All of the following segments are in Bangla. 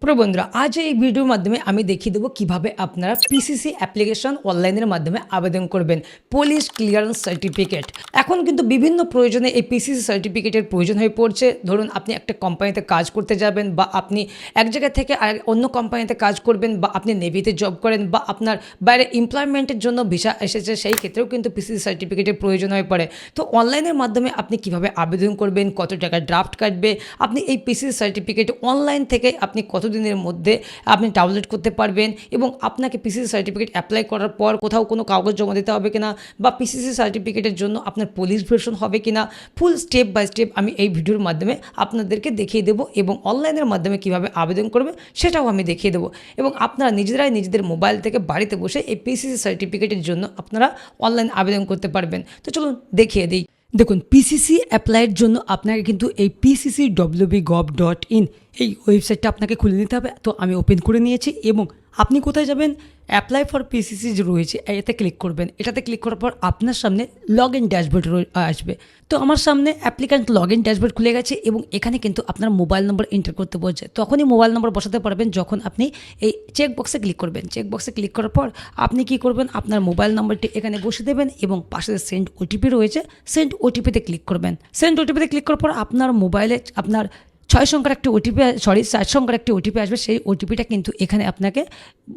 প্রিয় বন্ধুরা, আজ এই ভিডিওর মাধ্যমে আমি দেখিয়ে দেবো কিভাবে আপনারা পিসিসি অ্যাপ্লিকেশন অনলাইনের মাধ্যমে আবেদন করবেন পুলিশ ক্লিয়ারেন্স সার্টিফিকেট। এখন কিন্তু বিভিন্ন প্রয়োজনে এই পিসিসি সার্টিফিকেটের প্রয়োজন হয়ে পড়ছে। ধরুন আপনি একটা কোম্পানিতে কাজ করতে যাবেন, বা আপনি এক জায়গা থেকে আর অন্য কোম্পানিতে কাজ করবেন, বা আপনি নেভিতে জব করেন, বা আপনার বাইরে এমপ্লয়মেন্টের জন্য ভিসা এসেছে, সেই ক্ষেত্রেও কিন্তু পিসিসি সার্টিফিকেটের প্রয়োজন হয়ে পড়ে। তো অনলাইনের মাধ্যমে আপনি কিভাবে আবেদন করবেন, কত টাকা ড্রাফট কাটবে, আপনি এই পিসিসি সার্টিফিকেট অনলাইন থেকে আপনি কতদিনের মধ্যে আপনি ডাউনলোড করতে পারবেন, এবং আপনাকে পিসিসি সার্টিফিকেট অ্যাপ্লাই করার পর কোথাও কোনো কাগজ জমা দিতে হবে কিনা, বা পিসিসি সার্টিফিকেটের জন্য আপনার পুলিশ ভার্সন হবে কিনা, ফুল স্টেপ বাই স্টেপ আমি এই ভিডিওর মাধ্যমে আপনাদেরকে দেখিয়ে দেবো। এবং অনলাইনের মাধ্যমে কিভাবে আবেদন করবে সেটাও আমি দেখিয়ে দেবো, এবং আপনারা নিজেরাই নিজেদের মোবাইল থেকে বাড়িতে বসে এই পিসিসি সার্টিফিকেটের জন্য আপনারা অনলাইন আবেদন করতে পারবেন। তো চলুন দেখিয়ে দিই। দেখুন, পিসিসি অ্যাপ্লাইয়ের জন্য আপনাকে কিন্তু এই pccwb.gov.in এই ওয়েবসাইটটা আপনাকে খুলে নিতে হবে। তো আমি ওপেন করে নিয়েছি, এবং আপনি কোথায় যাবেন, অ্যাপ্লাই ফর পিসিসি যে রয়েছে এতে ক্লিক করবেন। এটাতে ক্লিক করার পর আপনার সামনে লগ ইন ড্যাশবোর্ড আসবে। তো আমার সামনে অ্যাপ্লিক্যান্ট লগ ইন ড্যাশবোর্ড খুলে গেছে, এবং এখানে কিন্তু আপনার মোবাইল নম্বর এন্টার করতে বলছে। তখনই মোবাইল নম্বর বসাতে পারবেন যখন আপনি এই চেক বক্সে ক্লিক করবেন। চেক বক্সে ক্লিক করার পর আপনি কি করবেন, আপনার মোবাইল নম্বরটি এখানে বসে দেবেন, এবং পাশে সেন্ড ওটিপি রয়েছে, সেন্ড ওটিপিতে ক্লিক করবেন। সেন্ড ওটিপিতে ক্লিক করার পর আপনার মোবাইলে আপনার 6 সংখ্যার একটি ওটিপি, 4 সংখ্যার একটি ওটিপি আসবে। সেই ওটিপিটা কিন্তু এখানে আপনাকে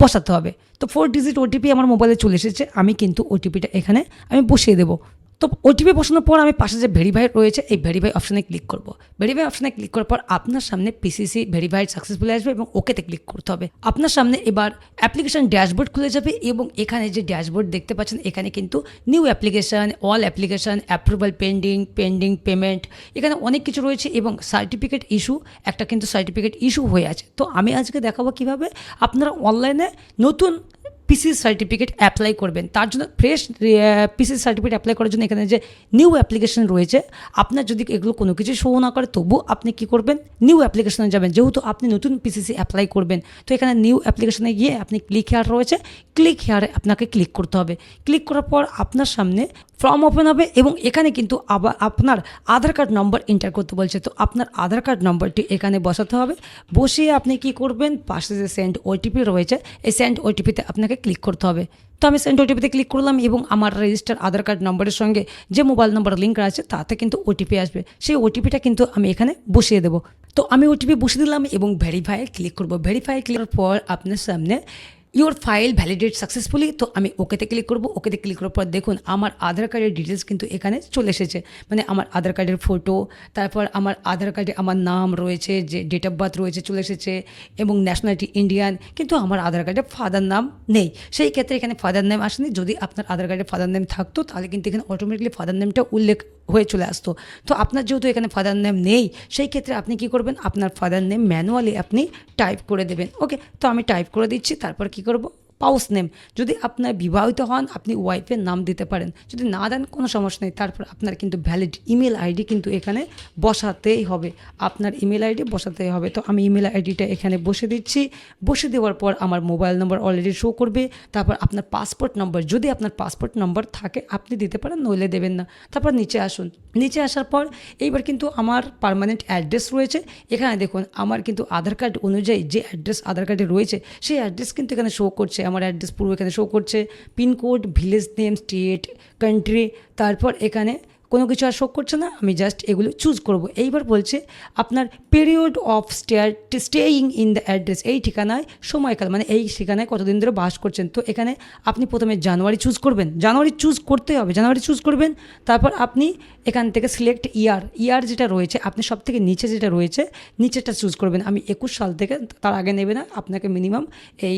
বসাতে হবে। তো 4 ডিজিট ওটিপি আমার মোবাইলে চলে এসেছে, আমি কিন্তু ওটিপিটা এখানে আমি বসিয়ে দেবো। তো ওটিপি বসানোর পর আমি পাশে যে ভেরিফাই রয়েছে এই ভেরিফাই অপশানে ক্লিক করব। ভেরিফাই অপশানে ক্লিক করার পর আপনার সামনে পিসিসি ভেরিফাইড সাকসেসফুলি আসবে, এবং ওকেতে ক্লিক করতে হবে। আপনার সামনে এবার অ্যাপ্লিকেশন ড্যাশবোর্ড খুলে যাবে, এবং এখানে যে ড্যাশবোর্ড দেখতে পাচ্ছেন এখানে কিন্তু new application, all application, approval pending payment, এখানে অনেক কিছু রয়েছে, এবং সার্টিফিকেট ইস্যু একটা কিন্তু সার্টিফিকেট ইস্যু হয়ে আছে। তো আমি আজকে দেখাবো কিভাবে আপনারা অনলাইনে নতুন পিসিসি সার্টিফিকেট অ্যাপ্লাই করবেন। তার জন্য ফ্রেশ পিসিসি সার্টিফিকেট অ্যাপ্লাই করার জন্য এখানে যে নিউ অ্যাপ্লিকেশন রয়েছে, আপনার যদি এগুলো কোনো কিছু শো না করে তবু আপনি কি করবেন, নিউ অ্যাপ্লিকেশনে যাবেন, যেহেতু আপনি নতুন পিসিসি অ্যাপ্লাই করবেন। তো এখানে নিউ অ্যাপ্লিকেশনে গিয়ে আপনি ক্লিক হেয়ার রয়েছে, ক্লিক হেয়ারে আপনাকে ক্লিক করতে হবে। ক্লিক করার পর আপনার সামনে ফর্ম ওপেন হবে, এবং এখানে কিন্তু আবার আপনার আধার কার্ড নম্বর এন্টার করতে বলছে। তো আপনার আধার কার্ড নম্বরটি এখানে বসাতে হবে। বসিয়ে আপনি কি করবেন, পাশে যে সেন্ড ওটিপি রয়েছে এই সেন্ড ওটিপিতে আপনাকে ক্লিক করতে হবে। তো আমি সেন্ড ওটিপিতে ক্লিক করলাম, এবং আমার রেজিস্টার আধার কার্ড নম্বরের সঙ্গে যে মোবাইল নম্বর লিঙ্ক আছে তাতে কিন্তু ওটিপি আসবে। সেই ওটিপিটা কিন্তু আমি এখানে বসিয়ে দেবো। তো আমি ওটিপি বসিয়ে দিলাম, এবং ভেরিফাই ক্লিক করব। ভেরিফাই ক্লিক করার পর আপনার সামনে ইউর ফাইল ভ্যালিডেট সাকসেসফুলি। তো আমি ওকেতে ক্লিক করব। ওকেতে ক্লিক করার পর দেখুন আমার আধার কার্ডের ডিটেলস কিন্তু এখানে চলে এসেছে, মানে আমার আধার কার্ডের ফটো, তারপর আমার আধার কার্ডে আমার নাম রয়েছে, যে ডেট অফ বার্থ রয়েছে চলে এসেছে, এবং ন্যাশনালিটি ইন্ডিয়ান। কিন্তু আমার আধার কার্ডে ফাদার নাম নেই, সেই ক্ষেত্রে এখানে ফাদার নেম আসেনি। যদি আপনার আধার কার্ডে ফাদার নেম থাকতো তাহলে কিন্তু এখানে অটোমেটিকলি ফাদার নেমটা উল্লেখ হয়ে চলে আসতো। তো আপনার যেহেতু এখানে ফাদার নেম নেই, সেই ক্ষেত্রে আপনি কি করবেন, আপনার ফাদার নেম ম্যানুয়ালি আপনি টাইপ করে দেবেন। ওকে, তো আমি টাইপ করে দিচ্ছি। তারপর কি করব, পাউস নেম, যদি আপনার বিবাহিত হন আপনি ওয়াইফের নাম দিতে পারেন, যদি না দেন কোনো সমস্যা নেই। তারপর আপনার কিন্তু ভ্যালিড ইমেল আইডি কিন্তু এখানে বসাতেই হবে, আপনার ইমেল আইডি বসাতেই হবে। তো আমি ইমেল আইডিটা এখানে বসে দিচ্ছি। বসে দেওয়ার পর আমার মোবাইল নম্বর অলরেডি শো করবে। তারপর আপনার পাসপোর্ট নম্বর, যদি আপনার পাসপোর্ট নম্বর থাকে আপনি দিতে পারেন, নইলে দেবেন না। তারপর নিচে আসুন। নিচে আসার পর এইবার কিন্তু আমার পার্মানেন্ট অ্যাড্রেস রয়েছে। এখানে দেখুন আমার কিন্তু আধার কার্ড অনুযায়ী যে অ্যাড্রেস আধার কার্ডে রয়েছে সেই অ্যাড্রেস কিন্তু এখানে শো করছে। আমার অ্যাড্রেস পুরো এখানে শো করছে, pincode, village name, state, country, তারপর এখানে কোনো কিছু আর শো করছে না। আমি জাস্ট এগুলো চুজ করব। এইবার বলছে আপনার period of staying in the address, এই ঠিকানায় সময়কাল, মানে এই ঠিকানায় কতদিন ধরে বাস করছেন। তো এখানে আপনি প্রথমে জানুয়ারি চুজ করবেন, জানুয়ারি চুজ করতে হবে, জানুয়ারি চুজ করবেন। তারপর আপনি এখান থেকে সিলেক্ট ইয়ার যেটা রয়েছে, আপনি সব থেকে নিচে যেটা রয়েছে নিচেটা চুজ করবেন। আমি 21 সাল থেকে, তার আগে নেবে না, আপনাকে মিনিমাম এই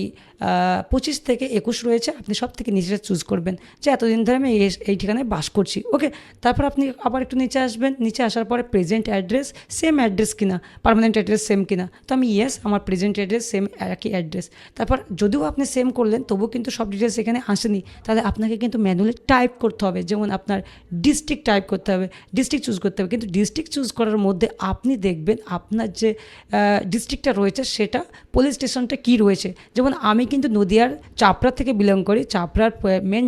25 থেকে 21 রয়েছে, আপনি সব থেকে নিচেটা চুজ করবেন, যে এতদিন ধরে আমি এই ঠিকানায় বাস করছি। ওকে, তারপর আপনি আবার একটু নিচে আসবেন। নিচে আসার পরে প্রেজেন্ট অ্যাড্রেস সেম অ্যাড্রেস কিনা, পার্মানেন্ট অ্যাড্রেস সেম কিনা। তো আমি ইয়েস, আমার প্রেজেন্ট অ্যাড্রেস সেম, একই অ্যাড্রেস। তারপর যদিও আপনি সেম করলেন তবুও কিন্তু সব ডিটেলস এখানে আসেনি, তাহলে আপনাকে কিন্তু ম্যানুয়ালি টাইপ করতে হবে। যেমন আপনার ডিস্ট্রিক্ট টাইপ করতে হবে, ডিস্ট্রিক্ট চুজ করতে হবে। কিন্তু ডিস্ট্রিক্ট চুজ করার মধ্যে আপনি দেখবেন আপনার যে ডিস্ট্রিক্টটা রয়েছে সেটা পুলিশ স্টেশনটা কী রয়েছে। যেমন আমি কিন্তু নদিয়ার চাপড়া থেকে বিলং করি। চাপড়ার মেন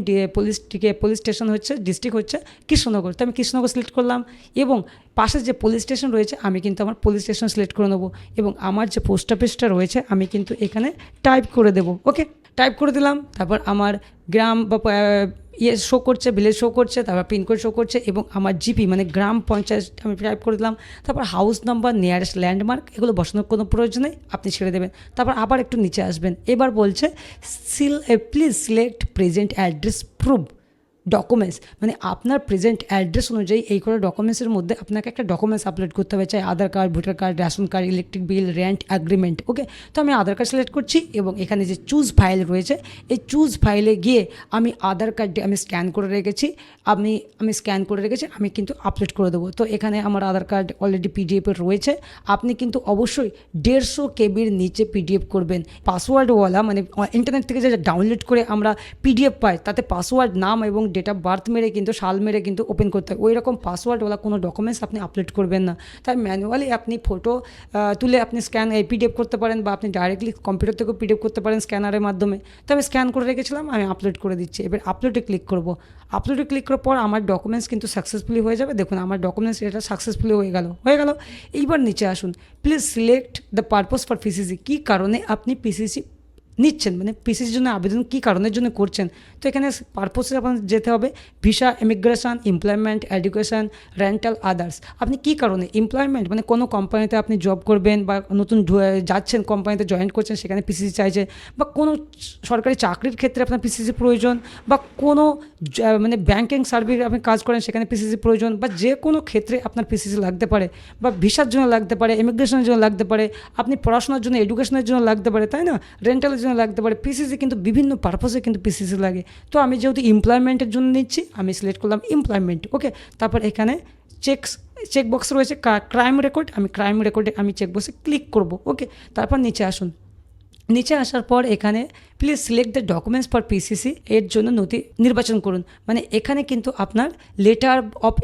পুলিশ স্টেশন হচ্ছে, ডিস্ট্রিক্ট হচ্ছে কৃষ্ণনগর। তো আমি কৃষ্ণনগর সিলেক্ট করলাম এবং পাশে যে পুলিশ স্টেশন রয়েছে আমি কিন্তু আমার পুলিশ স্টেশন সিলেক্ট করে নেবো এবং আমার যে পোস্ট অফিসটা রয়েছে আমি কিন্তু এখানে টাইপ করে দেবো। ওকে, টাইপ করে দিলাম। তারপর আমার গ্রাম বা শো করছে, ভিলেজ শো করছে, তারপর পিনকোড শো করছে এবং আমার জিপি মানে গ্রাম পঞ্চায়েত আমি টাইপ করে দিলাম। তারপর হাউস নাম্বার, নিয়ারেস্ট ল্যান্ডমার্ক এগুলো বসানোর কোনো প্রয়োজন নেই, আপনি ছেড়ে দেবেন। তারপর আবার একটু নিচে আসবেন, এবার বলছে please select present address proof documents, মানে আপনার প্রেজেন্ট অ্যাড্রেস অনুযায়ী এই করে ডকুমেন্টসের মধ্যে আপনাকে একটা ডকুমেন্টস আপলোড করতে হবে, চাই Aadhaar card, voter card, ration card, electric bill, rent agreement. Okay, তো আমি আধার কার্ড সিলেক্ট করছি এবং এখানে যে চুজ ফাইল রয়েছে এই চুজ ফাইলে গিয়ে আমি আধার কার্ডটি আমি স্ক্যান করে রেখেছি, আমি স্ক্যান করে রেখেছি, আমি কিন্তু আপলোড করে দেবো। তো এখানে আমার আধার কার্ড অলরেডি পিডিএফে রয়েছে, আপনি কিন্তু অবশ্যই 150 কেবির নিচে পিডিএফ করবেন, পাসওয়ার্ডওয়ালা, মানে ইন্টারনেট থেকে যে ডাউনলোড করে আমরা পিডিএফ পাই তাতে পাসওয়ার্ড, নাম এবং ডেট অফ বার্থ মেরে কিন্তু সাল মেরে কিন্তু ওপেন করতে হয়, ওই রকম পাসওয়ার্ডওয়ালা কোনো ডকুমেন্টস আপনি আপলোড করবেন না। তাই ম্যানুয়ালি আপনি ফটো তুলে আপনি পিডিএফ করতে পারেন বা আপনি ডাইরেক্টলি কম্পিউটার থেকেও পিডিএফ করতে পারেন স্ক্যানারের মাধ্যমে। তো আমি স্ক্যান করে রেখেছিলাম, আমি আপলোড করে দিচ্ছি। এবার আপলোডে ক্লিক করব, আপলোডে ক্লিক করার পর আমার ডকুমেন্টস কিন্তু সাকসেসফুলি হয়ে যাবে। দেখুন আমার ডকুমেন্টস এটা সাকসেসফুলি হয়ে গেল। এইবার নিচে আসুন, please select the purpose for PCC, কী কারণে আপনি পিসিসি নিচ্ছেন, মানে পিসিসির জন্য আবেদন কী কারণের জন্য করছেন। তো এখানে পারপোসে আপনার যেতে হবে, visa, immigration, employment, education, rental, others. আপনি কী কারণে, এমপ্লয়মেন্ট মানে কোনো কোম্পানিতে আপনি জব করবেন বা নতুন যাচ্ছেন কোম্পানিতে জয়েন করছেন সেখানে পিসিসি চাইছে, বা কোনো সরকারি চাকরির ক্ষেত্রে আপনার পিসিসি প্রয়োজন, বা কোনো মানে ব্যাঙ্কিং সার্ভিস আপনি কাজ করেন সেখানে পিসিসি প্রয়োজন, বা যে কোনো ক্ষেত্রে আপনার পিসিসি লাগতে পারে, বা ভিসার জন্য লাগতে পারে, ইমিগ্রেশনের জন্য লাগতে পারে, আপনি পড়াশোনার জন্য, এডুকেশনের জন্য লাগতে পারে, তাই না, রেন্টালের জন্য লাগতে পারে। পিসিসি কিন্তু বিভিন্ন পারপোসে কিন্তু পিসিসি লাগে। তো আমি যেহেতু এমপ্লয়মেন্টের জন্য নিচ্ছি আমি সিলেক্ট করলাম এমপ্লয়মেন্ট। ওকে, তারপর এখানে চেক বক্স রয়েছে ক্রাইম রেকর্ড, আমি ক্রাইম রেকর্ডে আমি চেক বক্সে ক্লিক করব। ওকে, তারপর নিচে আসুন, নিচে আসার পর এখানে please select the documents for PCC, এর জন্য নথি নির্বাচন করুন। মানে এখানে কিন্তু আপনার লেটার অফ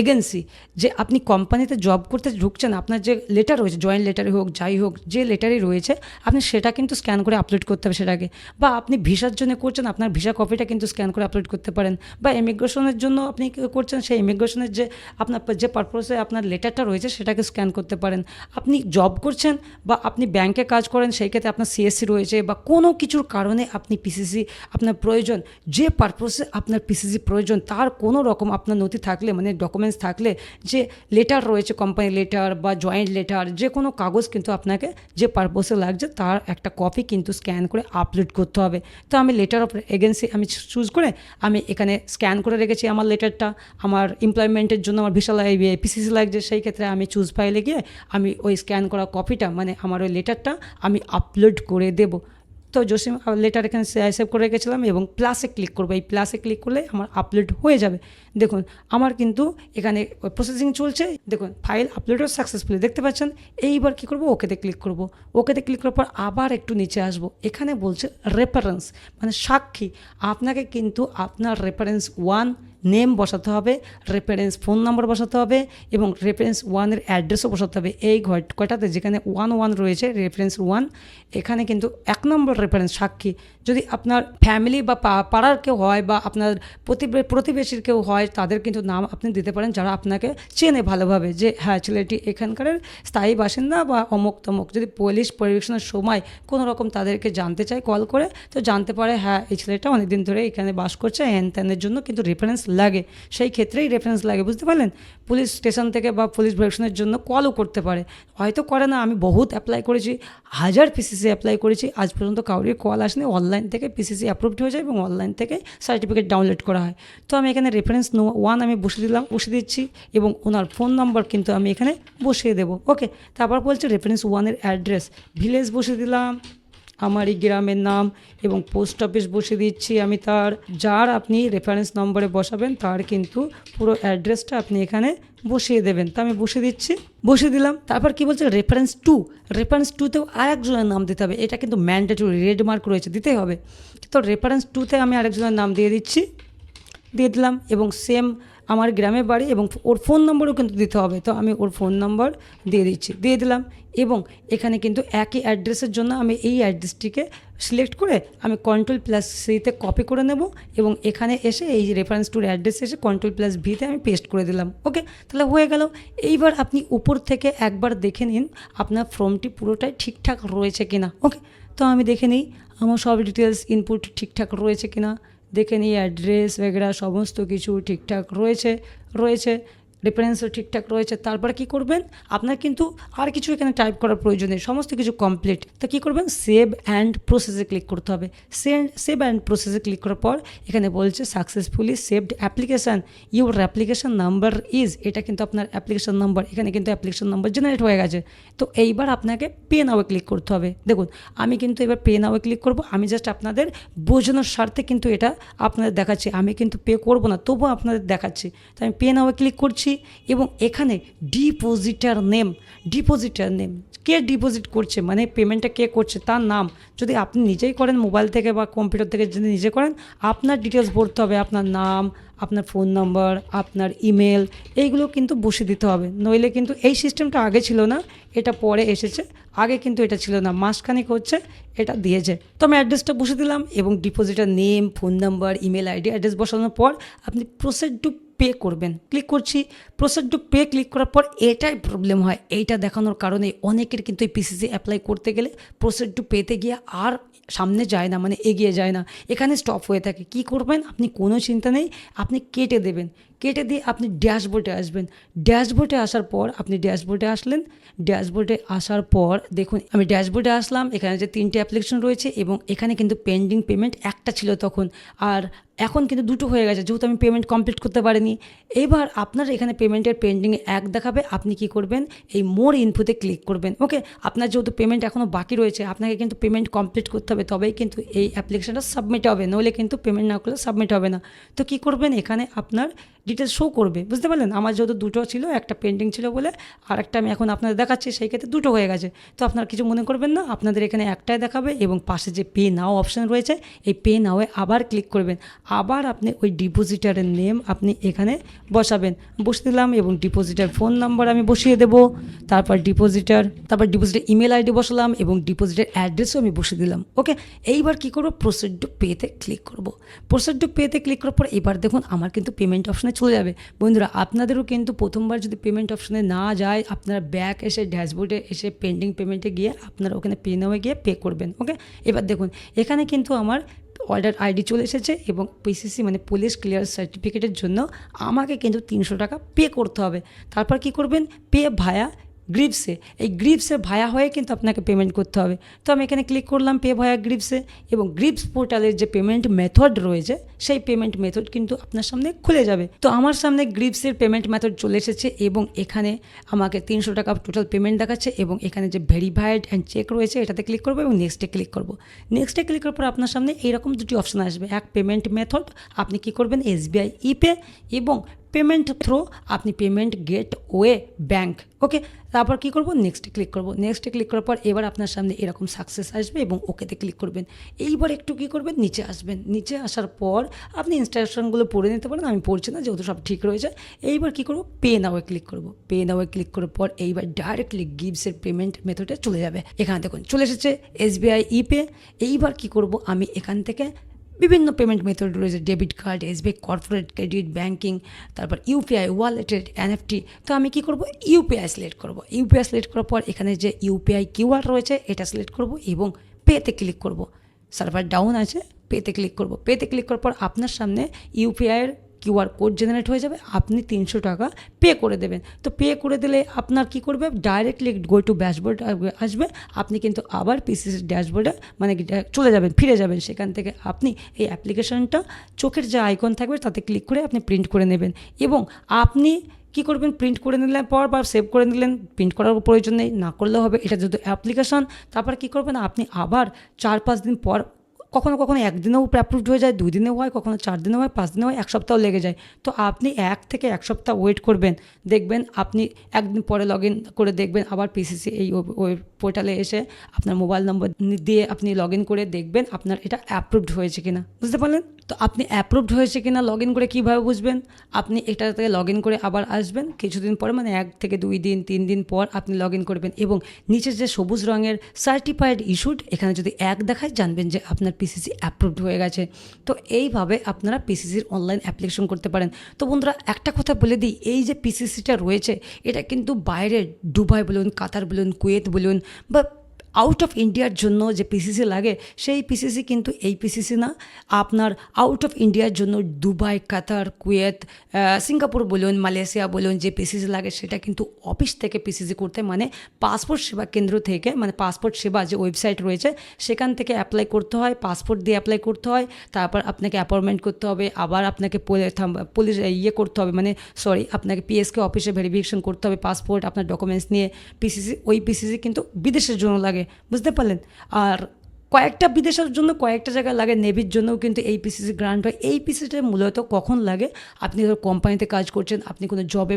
এজেন্সি, যে আপনি কোম্পানিতে জব করতে ঢুকছেন, আপনার যে লেটার রয়েছে, জয়েন্ট লেটারই হোক যাই হোক, যে লেটারই রয়েছে আপনি সেটা কিন্তু স্ক্যান করে আপলোড করতে হবে সেটাকে, বা আপনি ভিসার জন্য করছেন আপনার ভিসা কপিটা কিন্তু স্ক্যান করে আপলোড করতে পারেন, বা ইমিগ্রেশনের জন্য আপনি করছেন সেই ইমিগ্রেশনের যে আপনার যে পারপোসে আপনার লেটারটা রয়েছে সেটাকে স্ক্যান করতে পারেন। আপনি জব করছেন বা আপনি ব্যাংকে কাজ করেন সেই ক্ষেত্রে আপনার সিএসসি রয়েছে, বা কোনো কিছুর কারণে আপনি পিসিসি আপনার প্রয়োজন, যে পারপোসে আপনার পিসিসি প্রয়োজন তার কোনো রকম আপনার নথি থাকলে, মানে ডকুমেন্টস থাকলে, যে লেটার রয়েছে কোম্পানি লেটার বা জয়েন্ট লেটার, যে কোনো কাগজ কিন্তু আপনাকে যে পারপোসে লাগছে তার একটা কপি কিন্তু স্ক্যান করে আপলোড করতে হবে। তো আমি লেটার অফ এজেন্সি আমি চুজ করে আমি এখানে স্ক্যান করে রেখেছি আমার লেটারটা, আমার এমপ্লয়মেন্টের জন্য আমার ভিসা পিসিসি লাগছে, সেই ক্ষেত্রে আমি চুজ ফাইলে গিয়ে আমি ওই স্ক্যান করা কপিটা মানে আমার ওই লেটারটা আমি আপলোড করে দেবো। তো জসিম লেটার এখানে সেভ করে রেখেছিলাম এবং প্লাসে ক্লিক করবো, এই প্লাসে ক্লিক করলে আমার আপলোড হয়ে যাবে। দেখুন আমার কিন্তু এখানে প্রসেসিং চলছে, দেখুন ফাইল আপলোডও সাকসেসফুলি দেখতে পাচ্ছেন। এইবার কী করবো, ওকেতে ক্লিক করবো। ওকেতে ক্লিক করার পর আবার একটু নিচে আসবো, এখানে বলছে রেফারেন্স মানে সাক্ষী, আপনাকে কিন্তু আপনার রেফারেন্স 1 নেম বসাতে হবে, রেফারেন্স ফোন নাম্বার বসাতে হবে এবং রেফারেন্স 1-এর অ্যাড্রেসও বসাতে হবে। এই কয়টাতে যেখানে 1 রয়েছে রেফারেন্স 1, এখানে কিন্তু 1 নম্বর রেফারেন্স সাক্ষী। যদি আপনার ফ্যামিলি বা পাড়ার কেউ হয় বা আপনার প্রতিবেশীর কেউ হয় তাদের কিন্তু নাম আপনি দিতে পারেন যারা আপনাকে চেনে ভালোভাবে, যে হ্যাঁ ছেলেটি এখানকার স্থায়ী বাসিন্দা বা অমুক তমুক। যদি পুলিশ পরিবেশনের সময় কোনো রকম তাদেরকে জানতে চায় কল করে, তো জানতে পারে হ্যাঁ এই ছেলেটা অনেকদিন ধরে এখানে বাস করছে, হ্যান ত্যানের জন্য কিন্তু রেফারেন্স লাগে, সেই ক্ষেত্রেই রেফারেন্স লাগে, বুঝতে পারলেন। পুলিশ স্টেশন থেকে বা পুলিশ পরিবেশনের জন্য কলও করতে পারে, হয়তো করে না, আমি বহুত অ্যাপ্লাই করেছি, 1000 পিসিসি অ্যাপ্লাই করেছি, আজ পর্যন্ত কাউরির কল আসেনি। অনলাইন থেকে পিসিসি অ্যাপ্রুভড হয়ে যায় এবং অনলাইন থেকে সার্টিফিকেট ডাউনলোড করা হয়। তো আমি এখানে রেফারেন্স 1 আমি বসিয়ে দিচ্ছি এবং ওনার ফোন নাম্বার কিন্তু আমি এখানে বসিয়ে দেবো। ওকে, তারপর বলছে রেফারেন্স 1-এর অ্যাড্রেস, ভিলেজ বসিয়ে দিলাম, আমার এই গ্রামের নাম এবং পোস্ট অফিস বসিয়ে দিচ্ছি আমি, যার আপনি রেফারেন্স নম্বরে বসাবেন তার কিন্তু পুরো অ্যাড্রেসটা আপনি এখানে বসিয়ে দেবেন। তো আমি বসিয়ে দিলাম। তারপর কি বলছে রেফারেন্স 2তেও আরেকজনের নাম দিতে হবে, এটা কিন্তু ম্যান্ডেটরি, রেড মার্ক রয়েছে, দিতেই হবে। তো রেফারেন্স 2তে আমি আরেকজনের নাম দিয়ে দিলাম এবং সেম আমার গ্রামে বাড়ি এবং ওর ফোন নম্বরও কিন্তু দিতে হবে। তো আমি ওর ফোন নম্বর দিয়ে দিলাম এবং এখানে কিন্তু একই অ্যাড্রেসের জন্য আমি এই অ্যাড্রেসটিকে সিলেক্ট করে আমি Ctrl+C-তে কপি করে নেব এবং এখানে এসে এই রেফারেন্স টুর অ্যাড্রেস এসে Ctrl+V-তে আমি পেস্ট করে দিলাম। ওকে, তাহলে হয়ে গেল। এইবার আপনি উপর থেকে একবার দেখে নিন আপনার ফর্মটি পুরোটাই ঠিকঠাক রয়েছে কিনা। ওকে, তো আমি দেখে নিই আমার সব ডিটেলস ইনপুট ঠিকঠাক রয়েছে কিনা, দেখে নিই অ্যাড্রেস বগেরা সমস্ত কিছু ঠিকঠাক রয়েছে রেফারেন্সও ঠিকঠাক রয়েছে। তারপরে কি করবেন, আপনার কিন্তু আর কিছু এখানে টাইপ করার প্রয়োজন নেই, সমস্ত কিছু কমপ্লিট। তো কী করবেন, সেভ অ্যান্ড প্রসেসে ক্লিক করতে হবে। সেভ অ্যান্ড প্রসেসে ক্লিক করার পর এখানে বলছে successfully saved application, your application number is, এটা কিন্তু আপনার অ্যাপ্লিকেশান নাম্বার, এখানে কিন্তু অ্যাপ্লিকেশান নাম্বার জেনারেট হয়ে গেছে। তো এইবার আপনাকে পে নাওয়ে ক্লিক করতে হবে। দেখুন আমি কিন্তু এবার পে নাওয়ে ক্লিক করব। আমি জাস্ট আপনাদের বোঝানোর স্বার্থে কিন্তু এটা আপনাদের দেখাচ্ছি, আমি কিন্তু পে করব না, তবুও আপনাদের দেখাচ্ছি। তো আমি পে নাওয়ে ক্লিক করছি এবং এখানে ডিপোজিটার নেম কে ডিপোজিট করছে, মানে পেমেন্টটা কে করছে তার নাম, যদি আপনি নিজেই করেন মোবাইল থেকে বা কম্পিউটার থেকে যদি নিজে করেন, আপনার ডিটেলস ভরতে হবে, আপনার নাম, আপনার ফোন নাম্বার, আপনার ইমেল, এইগুলো কিন্তু বসিয়ে দিতে হবে। নইলে কিন্তু এই সিস্টেমটা আগে ছিল না, এটা পরে এসেছে, আগে কিন্তু এটা ছিল না, মাসখানেক হচ্ছে এটা দিয়েছে। তো আমি অ্যাড্রেসটা বসে দিলাম এবং depositor name, phone number, email ID, address বসানোর পর আপনি প্রসেড টু পে করবেন। ক্লিক করছি, প্রসেড টু পে ক্লিক করার পর এটাই প্রবলেম হয়, এইটা দেখানোর কারণে অনেকের কিন্তু এই পিসিসি অ্যাপ্লাই করতে গেলে প্রসেড টু পেতে গিয়ে আর সামনে যায় না, মানে এগিয়ে যায় না, এখানে স্টপ হয়ে থাকে। কি করবেন, আপনি কোনো চিন্তা নেই, আপনি কেটে দেবেন, কেটে দিয়ে আপনি ড্যাশবোর্ডে আসবেন। ড্যাশবোর্ডে আসার পর আপনি ড্যাশবোর্ডে আসলেন, ড্যাশবোর্ডে আসার পর দেখুন আমি ড্যাশবোর্ডে আসলাম, এখানে যে 3টে অ্যাপ্লিকেশন রয়েছে এবং এখানে কিন্তু পেন্ডিং পেমেন্ট একটা ছিল তখন, আর এখন কিন্তু 2টো হয়ে গেছে, যেহেতু আমি পেমেন্ট কমপ্লিট করতে পারিনি। এবার আপনার এখানে পেমেন্টের পেন্ডিংয়ে 1 দেখাবে, আপনি কি করবেন, এই মোর ইনফোতে ক্লিক করবেন। ওকে, আপনার যেহেতু পেমেন্ট এখনও বাকি রয়েছে, আপনাকে কিন্তু পেমেন্ট কমপ্লিট করতে হবে, তবেই কিন্তু এই অ্যাপ্লিকেশনটা সাবমিট হবে, নইলে কিন্তু পেমেন্ট না করলে সাবমিট হবে না। তো কি করবেন, এখানে আপনার ডিটেলস শো করবে, বুঝতে পারলেন। আমার যেহেতু 2টো ছিল, একটা পেন্ডিং ছিল বলে আর একটা আমি এখন আপনাদের দেখাচ্ছি, সেই ক্ষেত্রে 2টো হয়ে গেছে। তো আপনারা কিছু মনে করবেন না, আপনাদের এখানে একটাই দেখাবে এবং পাশে যে পে নাও অপশান রয়েছে, এই পে নাওয়ে আবার ক্লিক করবেন। আবার আপনি ওই ডিপোজিটারের নেম আপনি এখানে বসাবেন, বসে দিলাম এবং ডিপোজিটার ফোন নাম্বার আমি বসিয়ে দেবো, তারপর ডিপোজিটার ইমেল আইডি বসালাম এবং ডিপোজিটার অ্যাড্রেসও আমি বসিয়ে দিলাম। ওকে, এইবার কি করবো, প্রসিড টু পেতে ক্লিক করব। প্রসিড টু পেতে ক্লিক করার পর এবার দেখুন আমার কিন্তু পেমেন্ট অপশানে চলে যাবে। বন্ধুরা আপনাদেরও কিন্তু প্রথমবার যদি পেমেন্ট অপশানে না যায়, আপনারা ব্যাক এসে ড্যাশবোর্ডে এসে পেন্ডিং পেমেন্টে গিয়ে আপনারা ওখানে পে নাওয়ে গিয়ে পে করবেন। ওকে, এবার দেখুন এখানে কিন্তু আমার অর্ডার আইডি চলে এসেছে এবং পিসিসি মানে পুলিশ ক্লিয়ারেন্স সার্টিফিকেটের জন্য আমাকে কিন্তু 300 টাকা পে করতে হবে। তারপর কি করবেন, পে ভায়া গ্রিপসে, এই গ্রিপসে ভায়া হয়ে কিন্তু আপনাকে পেমেন্ট করতে হবে। তো আমি এখানে ক্লিক করলাম পে ভায়া গ্রিপসে এবং গ্রিপস পোর্টালের যে পেমেন্ট মেথড রয়েছে সেই পেমেন্ট মেথড কিন্তু আপনার সামনে খুলে যাবে। তো আমার সামনে গ্রিপসের পেমেন্ট মেথড চলে এসেছে এবং এখানে আমাকে 300 টাকা টোটাল পেমেন্ট দেখাচ্ছে এবং এখানে যে ভেরিফাইড অ্যান্ড চেক রয়েছে এটাতে ক্লিক করবো এবং নেক্সটে ক্লিক করবো। নেক্সটে ক্লিক করার পর আপনার সামনে এইরকম 2টি অপশান আসবে, এক পেমেন্ট মেথড, আপনি কি করবেন SBI ইপে, এবং পেমেন্ট থ্রো আপনি পেমেন্ট গেটওয়ে ব্যাঙ্ক। ওকে, তারপর কি করব, নেক্সটে ক্লিক করব। নেক্সটে ক্লিক করার পর এবার আপনার সামনে এরকম সাকসেস আসবে এবং ওকেতে ক্লিক করবেন। এইবার একটু কি করবেন, নিচে আসবেন, নিচে আসার পর আপনি ইনস্ট্রাকশনগুলো পড়ে নিতে পারেন, আমি পড়ছি না যেহেতু সব ঠিক রয়েছে। এইবার কি করব, পে নাওয়ে ক্লিক করব। পে নাওয়ে ক্লিক করার পর এইবার ডাইরেক্টলি গিভসের পেমেন্ট মেথডে চলে যাবে। এখানে দেখুন চলে এসেছে SBI ইপে। এইবার কি করব, আমি এখান থেকে বিভিন্ন পেমেন্ট মেথড রয়েছে, debit card, SBI corporate credit, banking, তারপর UPI, ওয়ালেটেড, NFT। তো আমি কি করব, UPI সিলেক্ট করব। UPI সিলেক্ট করার পর এখানে যে UPI QR রয়েছে এটা সিলেক্ট করব এবং পেতে ক্লিক করব। সার্ভার ডাউন আছে, পেতে ক্লিক করব। পেতে ক্লিক করার পর আপনার সামনে UPI-এর QR কোড জেনারেট হয়ে যাবে, আপনি 300 টাকা পে করে দেবেন। তো পে করে দিলে আপনার কি করবে, ডাইরেক্টলি গো টু ড্যাশবোর্ড আসবে, আপনি কিন্তু আবার পিসিসি ড্যাশবোর্ডে মানে চলে যাবেন, ফিরে যাবেন। সেখান থেকে আপনি এই অ্যাপ্লিকেশনটা চোখের যে আইকন থাকবে তাতে ক্লিক করে আপনি প্রিন্ট করে নেবেন এবং আপনি কি করবেন, প্রিন্ট করে নিলেন পর বা সেভ করে নিলেন, প্রিন্ট করার প্রয়োজন নেই, না করলেও হবে, এটা যেহেতু অ্যাপ্লিকেশন। তারপর কি করবেন, আপনি আবার 4-5 দিন পর, কখনো কখনো 1 দিনেও অ্যাপ্রুভড হয়ে যায়, 2 দিনেও হয়, কখনো 4 দিনেও হয়, 5 দিনেও হয়, 1 সপ্তাহ লেগে যায়। তো আপনি 1 থেকে 1 সপ্তাহ ওয়েট করবেন, দেখবেন আপনি 1 দিন পরে লগ ইন করে দেখবেন আবার পিসিসি এই পোর্টালে এসে আপনার মোবাইল নম্বর দিয়ে আপনি লগ ইন করে দেখবেন আপনার এটা অ্যাপ্রুভড হয়েছে কিনা, বুঝতে পারলেন? তো আপনি অ্যাপ্রুভড হয়েছে কিনা লগ ইন করে কীভাবে বুঝবেন? আপনি এটাতে লগ ইন করে আবার আসবেন কিছুদিন পরে, মানে 1 থেকে 2 দিন 3 দিন পর আপনি লগ ইন করবেন এবং নিচে যে সবুজ রঙের সার্টিফাইড ইস্যুড এখানে যদি 1 দেখায় জানবেন যে আপনার পিসিসি অ্যাপ্রুভড হয়ে গেছে। তো এইভাবে আপনারা পিসিসির অনলাইন অ্যাপ্লিকেশন করতে পারেন। তো বন্ধুরা একটা কথা বলে দিই, এই যে পিসিসিটা রয়েছে এটা কিন্তু বাইরে দুবাই বলুন, কাতার বলুন, কুয়েত বলুন বা আউট অফ ইন্ডিয়ার জন্য যে পিসিসি লাগে সেই পিসিসি কিন্তু এই পিসিসি না। আপনার আউট অফ ইন্ডিয়ার জন্য দুবাই, কাতার, কুয়েত, সিঙ্গাপুর বলুন, মালয়েশিয়া বলুন, যে পিসিসি লাগে সেটা কিন্তু অফিস থেকে পিসিসি করতে, মানে পাসপোর্ট সেবা কেন্দ্র থেকে, মানে পাসপোর্ট সেবা যে ওয়েবসাইট রয়েছে সেখান থেকে অ্যাপ্লাই করতে হয়, পাসপোর্ট দিয়ে অ্যাপ্লাই করতে হয়, তারপর আপনাকে অ্যাপয়েন্টমেন্ট করতে হবে, আবার আপনাকে পুলিশ করতে হবে, মানে আপনাকে পিএসকে অফিসে ভেরিফিকেশন করতে হবে পাসপোর্ট আপনার ডকুমেন্টস নিয়ে। ওই পিসিসি কিন্তু বিদেশের জন্য লাগে, বুঝতে পারলেন? আর কয়েকটা বিদেশের জন্য কয়েকটা জায়গায় লাগে, নেভির জন্যও কিন্তু এই পিসিসি গ্রান্ট হয়। এই পিসিসিটা মূলত কখন লাগে? আপনি ধর কোম্পানিতে কাজ করছেন, আপনি কোনো জবে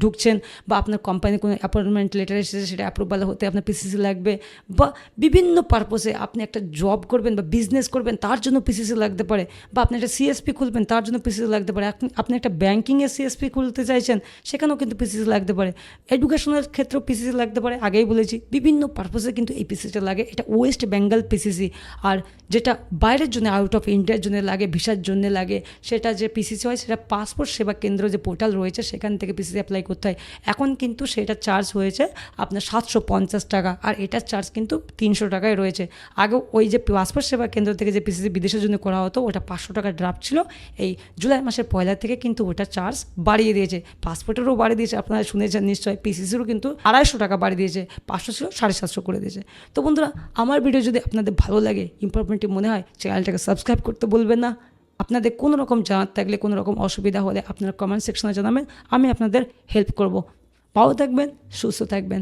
ঢুকছেন বা আপনার কোম্পানির কোনো অ্যাপয়েন্টমেন্ট লেটার এসেছে সেটা অ্যাপ্রুভাল হতে আপনার পিসিসি লাগবে, বা বিভিন্ন পারপোসে আপনি একটা জব করবেন বা বিজনেস করবেন তার জন্য পিসিসি লাগতে পারে, বা আপনি একটা সিএসপি খুলবেন তার জন্য পিসিসি লাগতে পারে, আপনি একটা ব্যাঙ্কিংয়ের সিএসপি খুলতে চাইছেন সেখানেও কিন্তু পিসিসি লাগতে পারে, এডুকেশনের ক্ষেত্রেও পিসিসি লাগতে পারে। আগেই বলেছি বিভিন্ন পারপোসে কিন্তু এই পিসিসিটা লাগে। এটা ওয়েস্ট বেঙ্গল পিসিসি। আর যেটা বাইরের জন্য, আউট অফ ইন্ডিয়ার জন্য লাগে, ভিসার জন্য লাগে, সেটা যে পিসিসি হয় সেটা পাসপোর্ট সেবা কেন্দ্র যে পোর্টাল রয়েছে সেখান থেকে পিসিসি অ্যাপ্লাই করতে হয়। এখন কিন্তু সেটা চার্জ হয়েছে আপনার 750 টাকা, আর এটার চার্জ কিন্তু 300 টাকায় রয়েছে। আগে ওই যে পাসপোর্ট সেবা কেন্দ্র থেকে যে পিসিসি বিদেশের জন্য করা হতো ওটা 500 টাকা ড্রাফট ছিল, এই জুলাই মাসের 1 থেকে কিন্তু ওটা চার্জ বাড়িয়ে দিয়েছে। পাসপোর্টেরও বাড়িয়ে দিয়েছে, আপনারা শুনেছেন নিশ্চয়ই। পিসিসিরও কিন্তু 250 টাকা বাড়িয়ে দিয়েছে, 500 ছিল 750 করে দিয়েছে। তো বন্ধুরা আমার ভিডিও যদি আপনাদের ভালো লাগে, ইম্পর্টেন্ট মনে হয়, চ্যানেলটাকে সাবস্ক্রাইব করতে বলবেন না। আপনাদের কোনো রকম জানার থাকলে, কোনো রকম অসুবিধা হলে আপনারা কমেন্ট সেকশনে জানাবেন, আমি আপনাদের হেল্প করব। ভালো থাকবেন, সুস্থ থাকবেন।